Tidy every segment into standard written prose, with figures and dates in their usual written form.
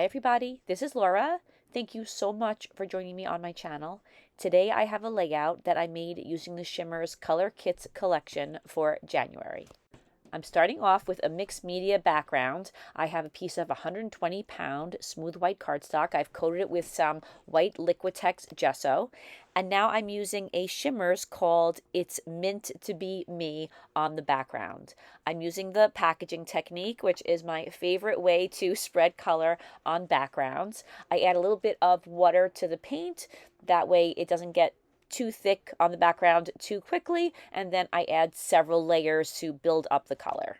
Hi everybody, this is Laura. Thank you so much for joining me on my channel. Today I have a layout that I made using the Shimmerz Color Kits collection for January. I'm starting off with a mixed media background. I have a piece of 120-pound smooth white cardstock. I've coated it with some white Liquitex gesso. And now I'm using a Shimmerz called It's Meant to Be Me on the background. I'm using the packaging technique, which is my favorite way to spread color on backgrounds. I add a little bit of water to the paint. That way it doesn't get too thick on the background too quickly, and then I add several layers to build up the color.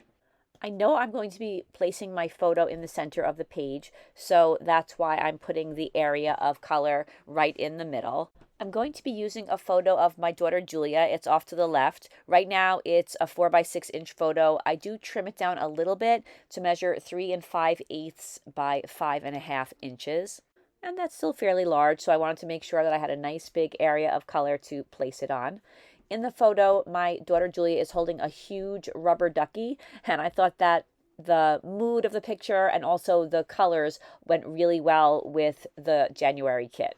I know I'm going to be placing my photo in the center of the page, so that's why I'm putting the area of color right in the middle. I'm going to be using a photo of my daughter Julia. It's off to the left. Right now it's a 4x6-inch photo. I do trim it down a little bit to measure 3 5/8 by 5.5 inches. And that's still fairly large, so I wanted to make sure that I had a nice big area of color to place it on. In the photo, my daughter Julia is holding a huge rubber ducky, and I thought that the mood of the picture and also the colors went really well with the January kit.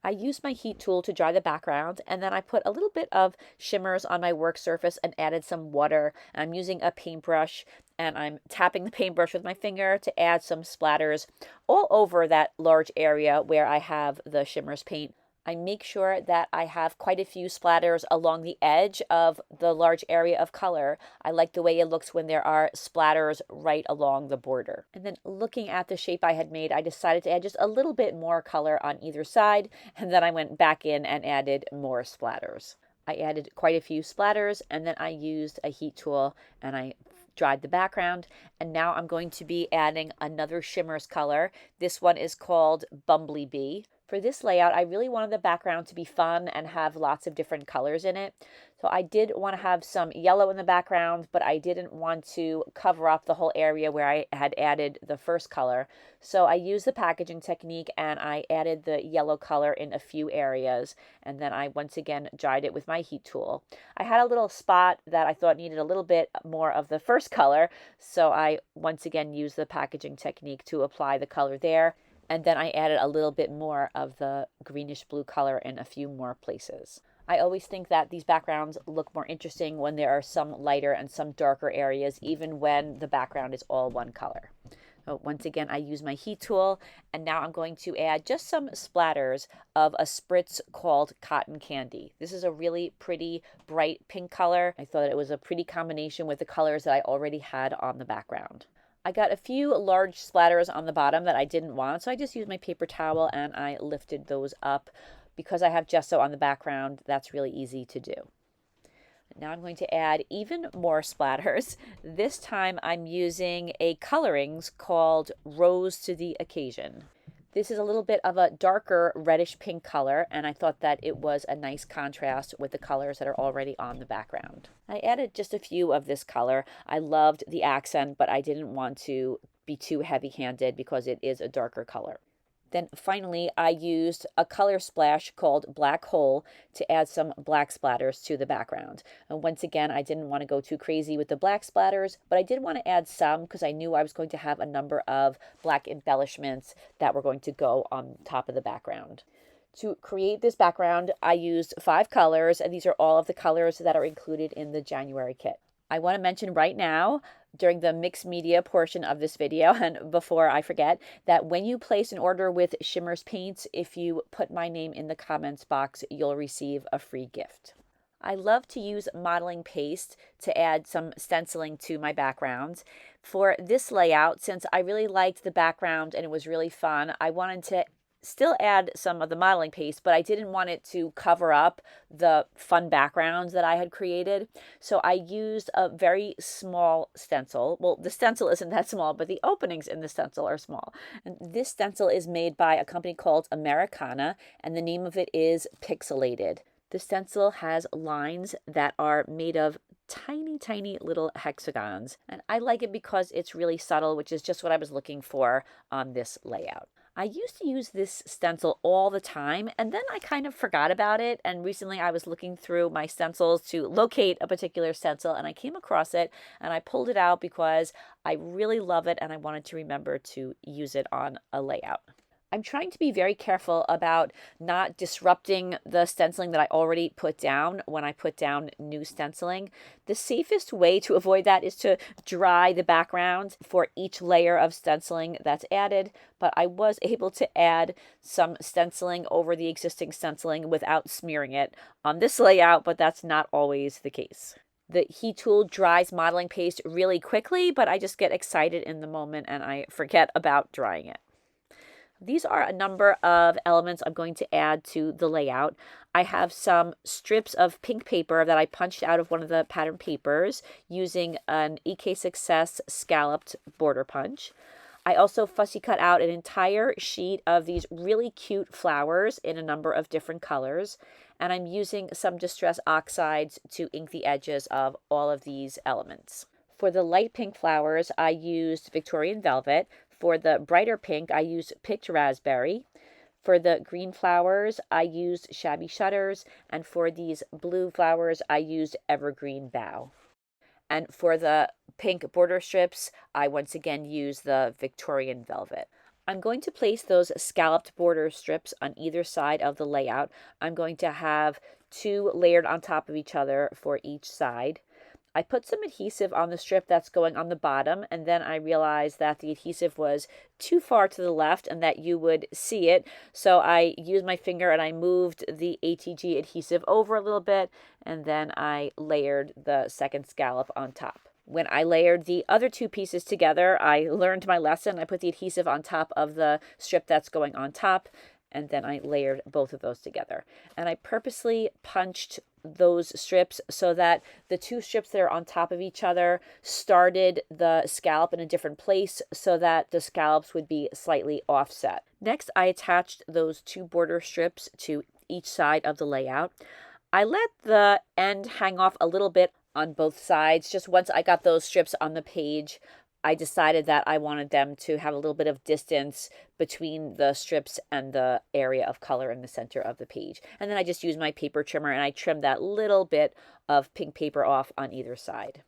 I used my heat tool to dry the background, and then I put a little bit of Shimmerz on my work surface and added some water. And I'm using a paintbrush, and I'm tapping the paintbrush with my finger to add some splatters all over that large area where I have the Shimmerz paint. I make sure that I have quite a few splatters along the edge of the large area of color. I like the way it looks when there are splatters right along the border. And then looking at the shape I had made, I decided to add just a little bit more color on either side, and then I went back in and added more splatters. I added quite a few splatters, and then I used a heat tool and I dried the background, and now I'm going to be adding another Shimmerz color. This one is called Bumbly. For this layout, I really wanted the background to be fun and have lots of different colors in it. So I did want to have some yellow in the background, but I didn't want to cover up the whole area where I had added the first color. So I used the packaging technique and I added the yellow color in a few areas. And then I once again dried it with my heat tool. I had a little spot that I thought needed a little bit more of the first color. So I once again used the packaging technique to apply the color there. And then I added a little bit more of the greenish blue color in a few more places. I always think that these backgrounds look more interesting when there are some lighter and some darker areas, even when the background is all one color. So once again, I use my heat tool, and now I'm going to add just some splatters of a spritz called Cotton Candy. This is a really pretty bright pink color. I thought it was a pretty combination with the colors that I already had on the background. I got a few large splatters on the bottom that I didn't want, so I just used my paper towel and I lifted those up. Because I have gesso on the background, that's really easy to do. Now I'm going to add even more splatters. This time I'm using a colorings called Rose to the Occasion. This is a little bit of a darker reddish pink color, and I thought that it was a nice contrast with the colors that are already on the background. I added just a few of this color. I loved the accent, but I didn't want to be too heavy-handed because it is a darker color. Then finally, I used a color splash called Black Hole to add some black splatters to the background. And once again, I didn't want to go too crazy with the black splatters, but I did want to add some because I knew I was going to have a number of black embellishments that were going to go on top of the background. To create this background, I used 5 colors, and these are all of the colors that are included in the January kit. I want to mention right now, during the mixed media portion of this video, and before I forget, that when you place an order with Shimmerz Paints, if you put my name in the comments box, you'll receive a free gift. I love to use modeling paste to add some stenciling to my backgrounds. For this layout, since I really liked the background and it was really fun, I wanted to still add some of the modeling paste, but I didn't want it to cover up the fun backgrounds that I had created. So I used a very small stencil. Well, the stencil isn't that small, but the openings in the stencil are small. And this stencil is made by a company called Americana, and the name of it is Pixelated. The stencil has lines that are made of tiny, tiny little hexagons. And I like it because it's really subtle, which is just what I was looking for on this layout. I used to use this stencil all the time, and then I kind of forgot about it. And recently I was looking through my stencils to locate a particular stencil, and I came across it, and I pulled it out because I really love it, and I wanted to remember to use it on a layout. I'm trying to be very careful about not disrupting the stenciling that I already put down when I put down new stenciling. The safest way to avoid that is to dry the background for each layer of stenciling that's added, but I was able to add some stenciling over the existing stenciling without smearing it on this layout, but that's not always the case. The heat tool dries modeling paste really quickly, but I just get excited in the moment and I forget about drying it. These are a number of elements I'm going to add to the layout. I have some strips of pink paper that I punched out of one of the pattern papers using an EK Success scalloped border punch. I also fussy cut out an entire sheet of these really cute flowers in a number of different colors. And I'm using some Distress Oxides to ink the edges of all of these elements. For the light pink flowers, I used Victorian Velvet. For the brighter pink, I used Picked Raspberry. For the green flowers, I used Shabby Shutters. And for these blue flowers, I used Evergreen Bough. And for the pink border strips, I once again used the Victorian Velvet. I'm going to place those scalloped border strips on either side of the layout. I'm going to have 2 layered on top of each other for each side. I put some adhesive on the strip that's going on the bottom, and then I realized that the adhesive was too far to the left and that you would see it. So I used my finger and I moved the ATG adhesive over a little bit, and then I layered the second scallop on top. When I layered the other 2 pieces together, I learned my lesson. I put the adhesive on top of the strip that's going on top, and then I layered both of those together. And I purposely punched those strips so that the 2 strips that are on top of each other started the scallop in a different place so that the scallops would be slightly offset. Next, I attached those 2 border strips to each side of the layout. I let the end hang off a little bit on both sides. Just once I got those strips on the page, I decided that I wanted them to have a little bit of distance between the strips and the area of color in the center of the page. And then I just used my paper trimmer and I trimmed that little bit of pink paper off on either side.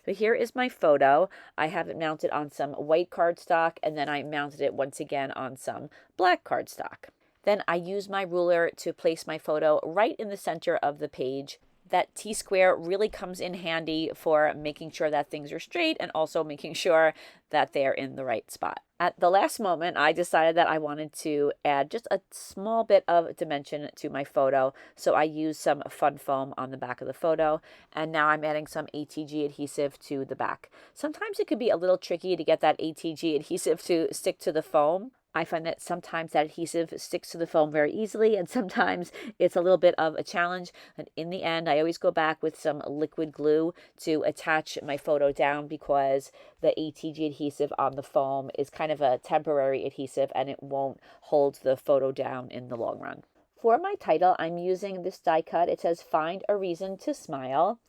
So here is my photo. I have it mounted on some white cardstock, and then I mounted it once again on some black cardstock. Then I used my ruler to place my photo right in the center of the page. That T-square really comes in handy for making sure that things are straight and also making sure that they're in the right spot. At the last moment, I decided that I wanted to add just a small bit of dimension to my photo, so I used some fun foam on the back of the photo, and now I'm adding some ATG adhesive to the back. Sometimes it could be a little tricky to get that ATG adhesive to stick to the foam. I find that sometimes that adhesive sticks to the foam very easily, and sometimes it's a little bit of a challenge. And in the end, I always go back with some liquid glue to attach my photo down because the ATG adhesive on the foam is kind of a temporary adhesive and it won't hold the photo down in the long run. For my title, I'm using this die cut. It says, "Find a Reason to Smile."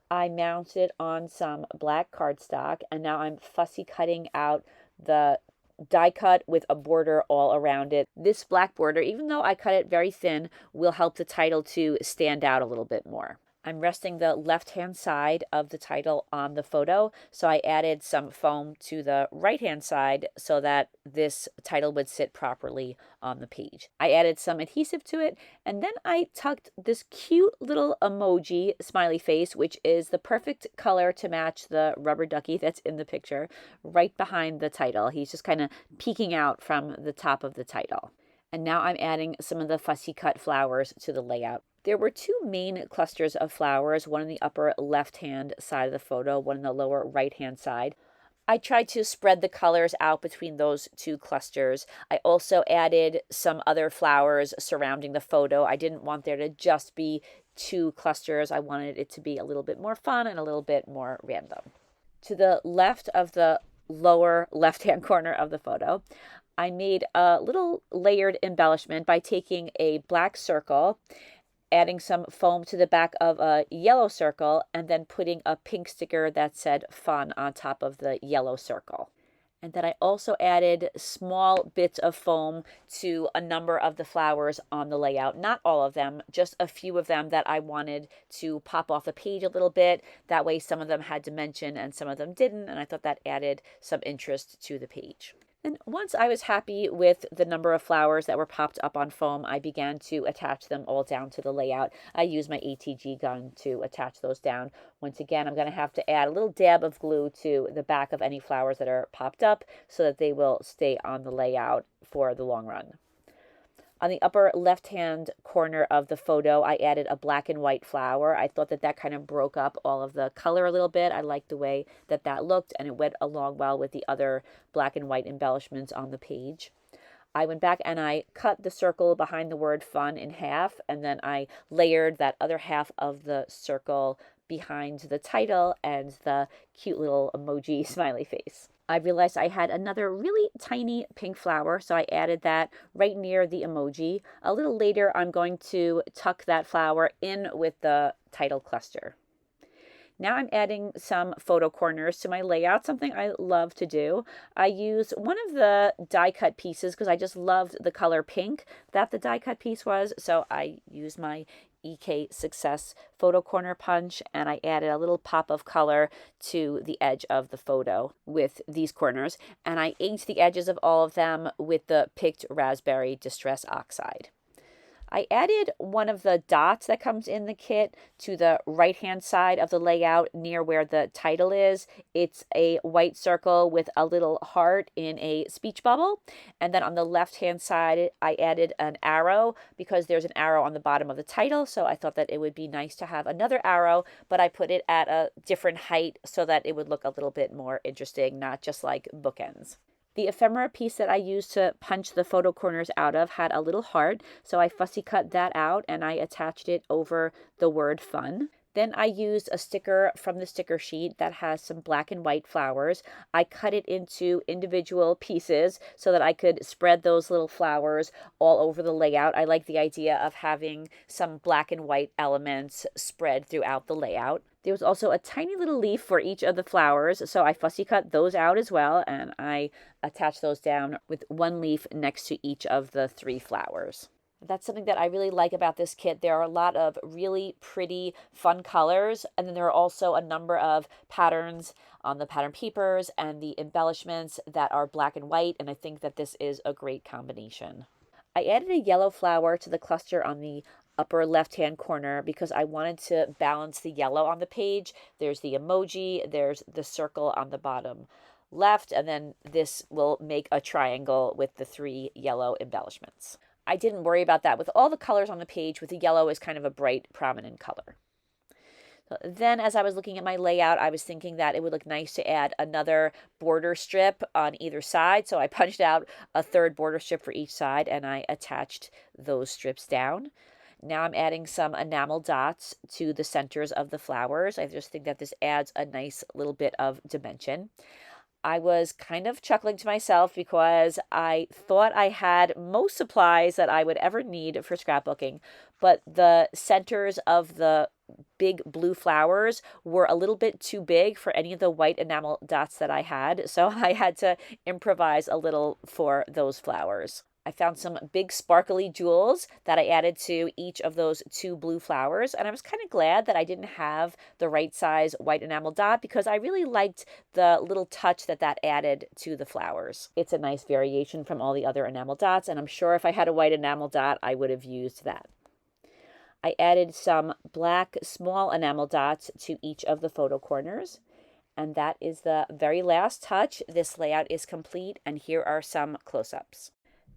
I mounted it on some black cardstock, and now I'm fussy cutting out the die cut with a border all around it. This black border, even though I cut it very thin, will help the title to stand out a little bit more. I'm resting the left-hand side of the title on the photo, so I added some foam to the right-hand side so that this title would sit properly on the page. I added some adhesive to it, and then I tucked this cute little emoji smiley face, which is the perfect color to match the rubber ducky that's in the picture, right behind the title. He's just kind of peeking out from the top of the title. And now I'm adding some of the fussy cut flowers to the layout. There were 2 main clusters of flowers, one in the upper left-hand side of the photo, one in the lower right-hand side. I tried to spread the colors out between those 2 clusters. I also added some other flowers surrounding the photo. I didn't want there to just be 2 clusters. I wanted it to be a little bit more fun and a little bit more random. To the left of the lower left-hand corner of the photo, I made a little layered embellishment by taking a black circle, adding some foam to the back of a yellow circle, and then putting a pink sticker that said "Fun" on top of the yellow circle. And then I also added small bits of foam to a number of the flowers on the layout. Not all of them, just a few of them that I wanted to pop off the page a little bit. That way some of them had dimension and some of them didn't, and I thought that added some interest to the page. And once I was happy with the number of flowers that were popped up on foam, I began to attach them all down to the layout. I used my ATG gun to attach those down. Once again, I'm going to have to add a little dab of glue to the back of any flowers that are popped up so that they will stay on the layout for the long run. On the upper left-hand corner of the photo, I added a black and white flower. I thought that that kind of broke up all of the color a little bit. I liked the way that that looked, and it went along well with the other black and white embellishments on the page. I went back and I cut the circle behind the word fun in half, and then I layered that other half of the circle behind the title and the cute little emoji smiley face. I realized I had another really tiny pink flower, so I added that right near the emoji. A little later, I'm going to tuck that flower in with the title cluster. Now I'm adding some photo corners to my layout, something I love to do. I used one of the die cut pieces because I just loved the color pink that the die cut piece was, so I used my EK Success photo corner punch, and I added a little pop of color to the edge of the photo with these corners, and I inked the edges of all of them with the picked raspberry Distress Oxide. I added one of the dots that comes in the kit to the right-hand side of the layout near where the title is. It's a white circle with a little heart in a speech bubble. And then on the left-hand side, I added an arrow because there's an arrow on the bottom of the title. So I thought that it would be nice to have another arrow, but I put it at a different height so that it would look a little bit more interesting, not just like bookends. The ephemera piece that I used to punch the photo corners out of had a little heart, so I fussy cut that out and I attached it over the word fun. Then I used a sticker from the sticker sheet that has some black and white flowers. I cut it into individual pieces so that I could spread those little flowers all over the layout. I like the idea of having some black and white elements spread throughout the layout. There was also a tiny little leaf for each of the flowers, so I fussy cut those out as well, and I attached those down with one leaf next to each of the 3 flowers. That's something that I really like about this kit. There are a lot of really pretty, fun colors, and then there are also a number of patterns on the pattern papers and the embellishments that are black and white, and I think that this is a great combination. I added a yellow flower to the cluster on the upper left-hand corner because I wanted to balance the yellow on the page. There's the emoji, there's the circle on the bottom left, and then this will make a triangle with the 3 yellow embellishments. I didn't worry about that with all the colors on the page, with the yellow as kind of a bright, prominent color. Then as I was looking at my layout, I was thinking that it would look nice to add another border strip on either side. So I punched out a 3rd border strip for each side and I attached those strips down. Now I'm adding some enamel dots to the centers of the flowers. I just think that this adds a nice little bit of dimension. I was kind of chuckling to myself because I thought I had most supplies that I would ever need for scrapbooking, but the centers of the big blue flowers were a little bit too big for any of the white enamel dots that I had, so I had to improvise a little for those flowers. I found some big sparkly jewels that I added to each of those 2 blue flowers, and I was kind of glad that I didn't have the right size white enamel dot because I really liked the little touch that that added to the flowers. It's a nice variation from all the other enamel dots, and I'm sure if I had a white enamel dot, I would have used that. I added some black small enamel dots to each of the photo corners, and that is the very last touch. This layout is complete, and here are some close-ups.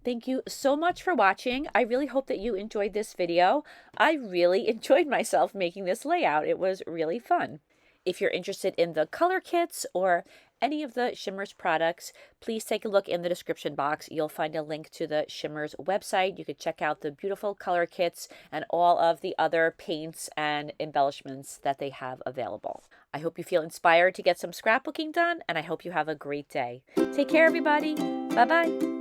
Thank you so much for watching. I really hope that you enjoyed this video. I really enjoyed myself making this layout. It was really fun. If you're interested in the color kits or any of the Shimmerz products, please take a look in the description box. You'll find a link to the Shimmerz website. You could check out the beautiful color kits and all of the other paints and embellishments that they have available. I hope you feel inspired to get some scrapbooking done, and I hope you have a great day. Take care, everybody. Bye-bye.